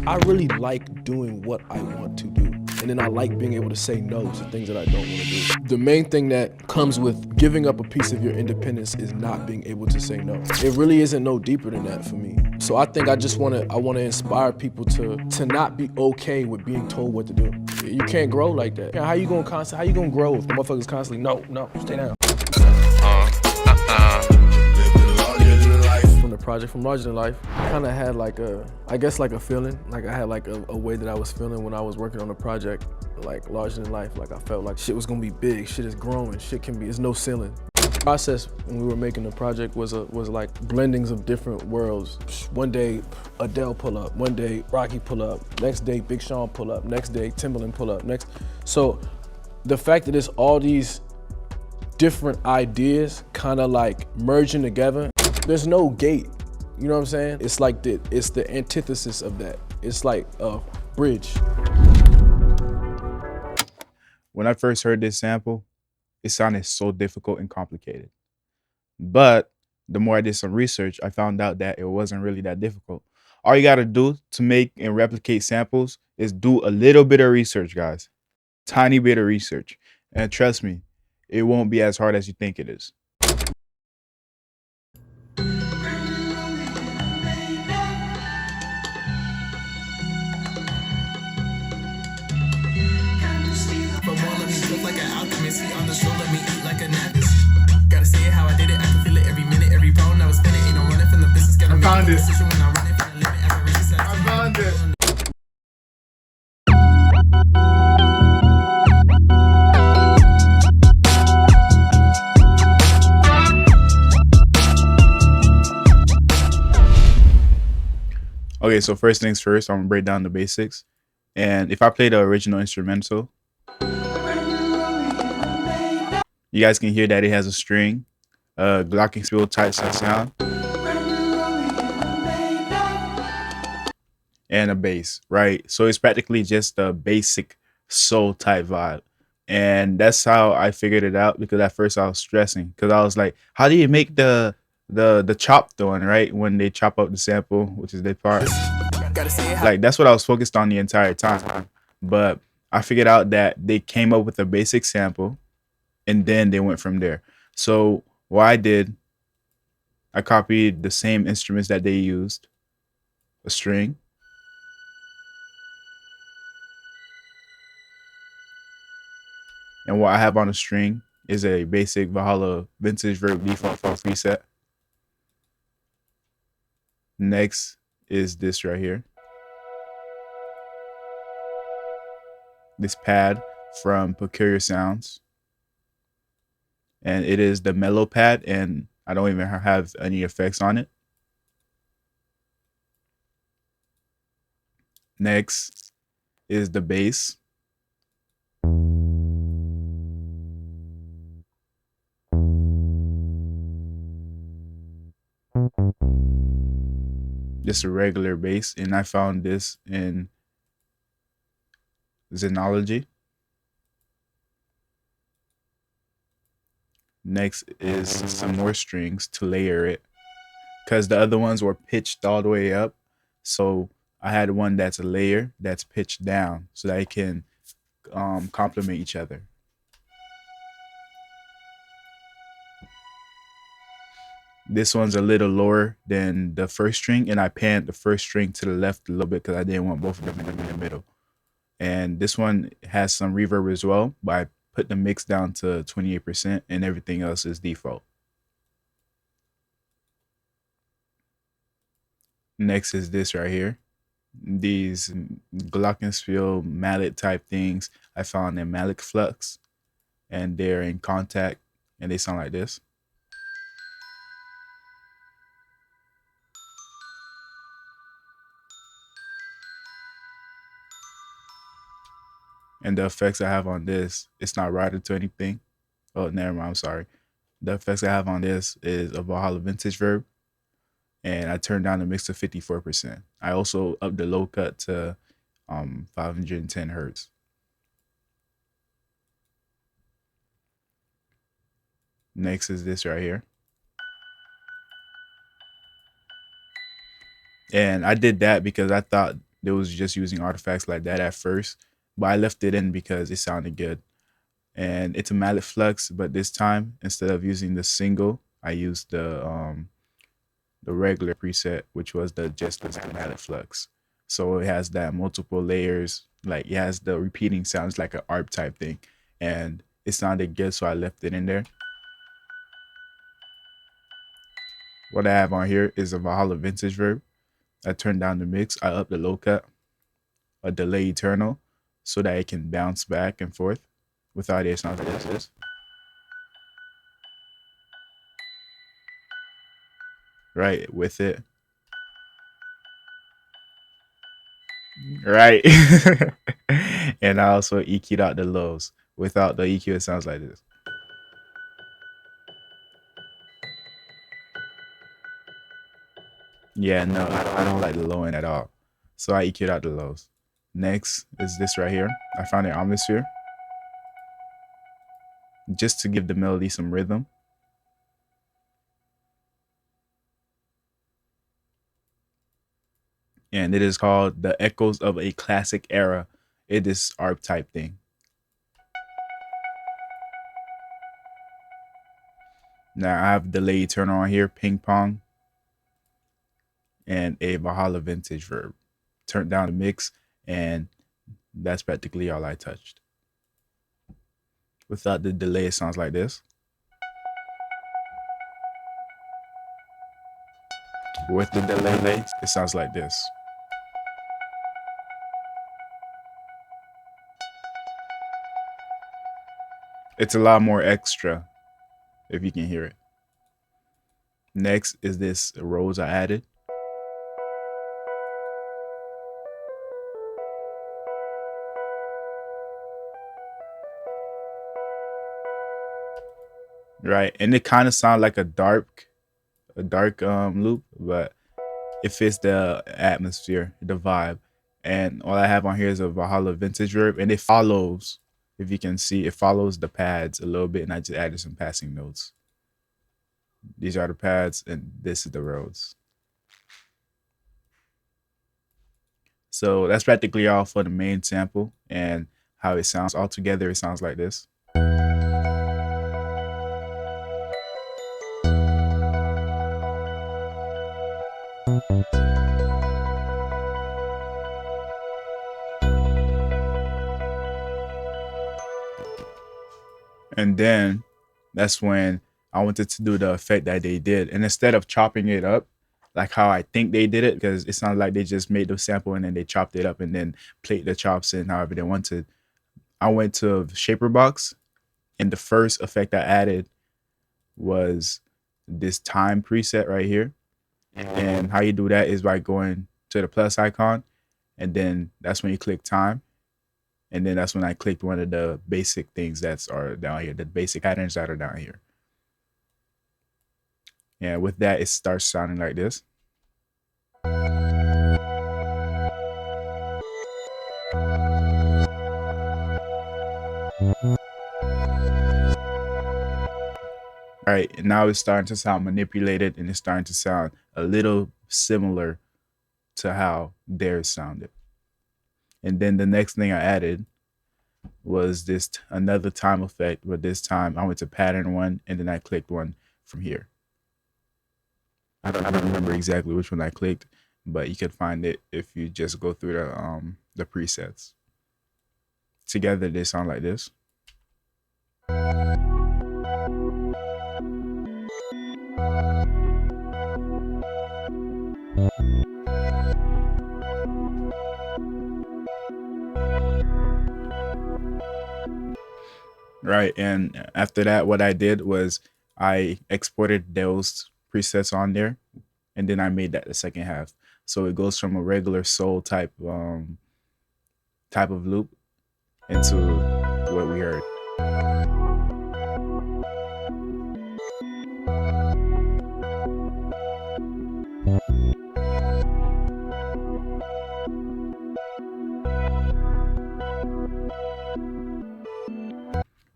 I really like doing what I want to do. And then I like being able to say no to things that I don't want to do. The main thing that comes with giving up a piece of your independence is not being able to say no. It really isn't no deeper than that for me. So I think I want to inspire people to not be okay with being told what to do. You can't grow like that. How you gonna grow if the motherfuckers constantly, no, stay down. From the project from Larger Than Life, I kind of had like a feeling, like I had like a way that I was feeling when I was working on the project, like Larger Than Life. Like I felt like shit was gonna be big, shit is growing, there's no ceiling. The process when we were making the project was like blendings of different worlds. One day Adele pull up, one day Rocky pull up, next day Big Sean pull up, next day Timbaland pull up, So the fact that it's all these different ideas kind of like merging together, there's no gate, you know what I'm saying? It's like it's the antithesis of that. It's like a bridge. When I first heard this sample, it sounded so difficult and complicated. But the more I did some research, I found out that it wasn't really that difficult. All you gotta do to make and replicate samples is do a little bit of research, guys. Tiny bit of research. And trust me, it won't be as hard as you think it is. I found it. I found it. Okay, so first things first, I'm gonna break down the basics. And if I play the original instrumental, you guys can hear that it has a string, glockenspiel type sound, and a bass, right? So it's practically just a basic soul type vibe. And that's how I figured it out, because at first I was stressing, because I was like, how do you make the chop doing, right? When they chop up the sample, which is their part. Like that's what I was focused on the entire time. But I figured out that they came up with a basic sample and then they went from there. So what I did, I copied the same instruments that they used, a string, and what I have on the string is a basic Valhalla vintage verb default file preset. Next is this right here, this pad from Peculiar Sounds, and it is the mellow pad, and I don't even have any effects on it. Next is the bass. Just a regular bass, and I found this in Xenology. Next is some more strings to layer it, because the other ones were pitched all the way up. So I had one that's a layer that's pitched down so that it can complement each other. This one's a little lower than the first string, and I panned the first string to the left a little bit because I didn't want both of them in the middle. And this one has some reverb as well, but I put the mix down to 28% and everything else is default. Next is this right here. These glockenspiel mallet type things I found in Mallet Flux, and they're in Contact, and they sound like this. And the effects I have on this, it's not routed to anything. Oh, never mind, I'm sorry. The effects I have on this is a Valhalla vintage verb, and I turned down the mix to 54%. I also upped the low cut to 510 hertz. Next is this right here. And I did that because I thought they was just using artifacts like that at first, but I left it in because it sounded good. And it's a mallet flux, but this time instead of using the single, I used the regular preset, which was just the mallet flux. So it has that multiple layers, like it has the repeating sounds like an ARP type thing, and it sounded good, so I left it in there. What I have on here is a Valhalla vintage verb. I turned down the mix, I upped the low cut, a delay eternal, so that it can bounce back and forth without it sounds like this. Right, with it. Right. And I also EQ'd out the lows. Without the EQ, it sounds like this. Yeah, no, I don't like the low end at all. So I EQ'd out the lows. Next is this right here. I found an omnisphere just to give the melody some rhythm. And it is called The Echoes of a Classic Era. It is ARP type thing. Now I have delay eternal on here, ping pong, and a Valhalla vintage verb. Turned down the mix, and that's practically all I touched. Without the delay, it sounds like this. With the delay, it sounds like this. It's a lot more extra, if you can hear it. Next is this RHODES I added. Right, and it kind of sounds like a dark loop, but it fits the atmosphere, the vibe. And all I have on here is a Valhalla vintage verb, and it follows, if you can see, it follows the pads a little bit, and I just added some passing notes. These are the pads, and this is the RHODES. So that's practically all for the main sample and how it sounds. All together, it sounds like this. And then that's when I wanted to do the effect that they did. And instead of chopping it up, like how I think they did it, because it sounds like they just made the sample and then they chopped it up and then played the chops in however they wanted. I went to Shaper Box, and the first effect I added was this time preset right here. And how you do that is by going to the plus icon, and then that's when you click time. And then that's when I clicked one of the basic things that are down here, the basic patterns that are down here. And with that, it starts sounding like this. All right, and now it's starting to sound manipulated, and it's starting to sound a little similar to how theirs sounded. And then the next thing I added was this another time effect, but this time I went to pattern one, and then I clicked one from here. I don't remember exactly which one I clicked, but you can find it if you just go through the presets. Together they sound like this. Right, and after that, what I did was I exported those presets on there, and then I made that the second half. So it goes from a regular soul type of loop into what we heard.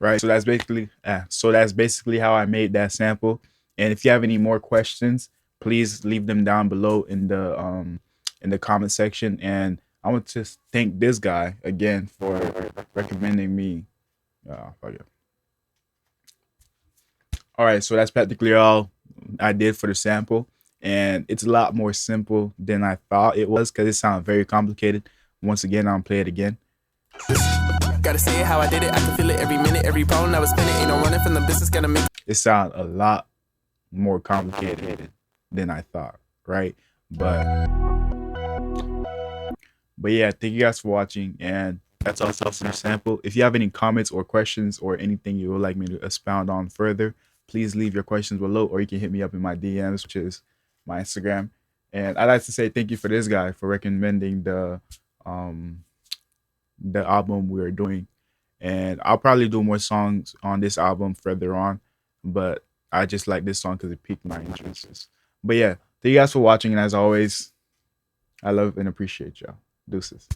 Right, so that's basically how I made that sample. And if you have any more questions, please leave them down below in the comment section, and I want to thank this guy again for recommending me. Fuck it. All right, so that's practically all I did for the sample, and it's a lot more simple than I thought it was because it sounded very complicated. Once again, I'll play it again. Gotta say it how I did it. I can feel it every minute, every pound I was spinning. Ain't no running from the business. Gonna make It sounded a lot more complicated than I thought, right? But yeah, thank you guys for watching, and that's all for the sample. If you have any comments or questions or anything you would like me to expound on further, please leave your questions below, or you can hit me up in my DMs, which is my Instagram. And I'd like to say thank you for this guy for recommending the album we are doing. And I'll probably do more songs on this album further on, but I just like this song because it piqued my interest. But yeah, thank you guys for watching, and as always, I love and appreciate y'all. Deuces.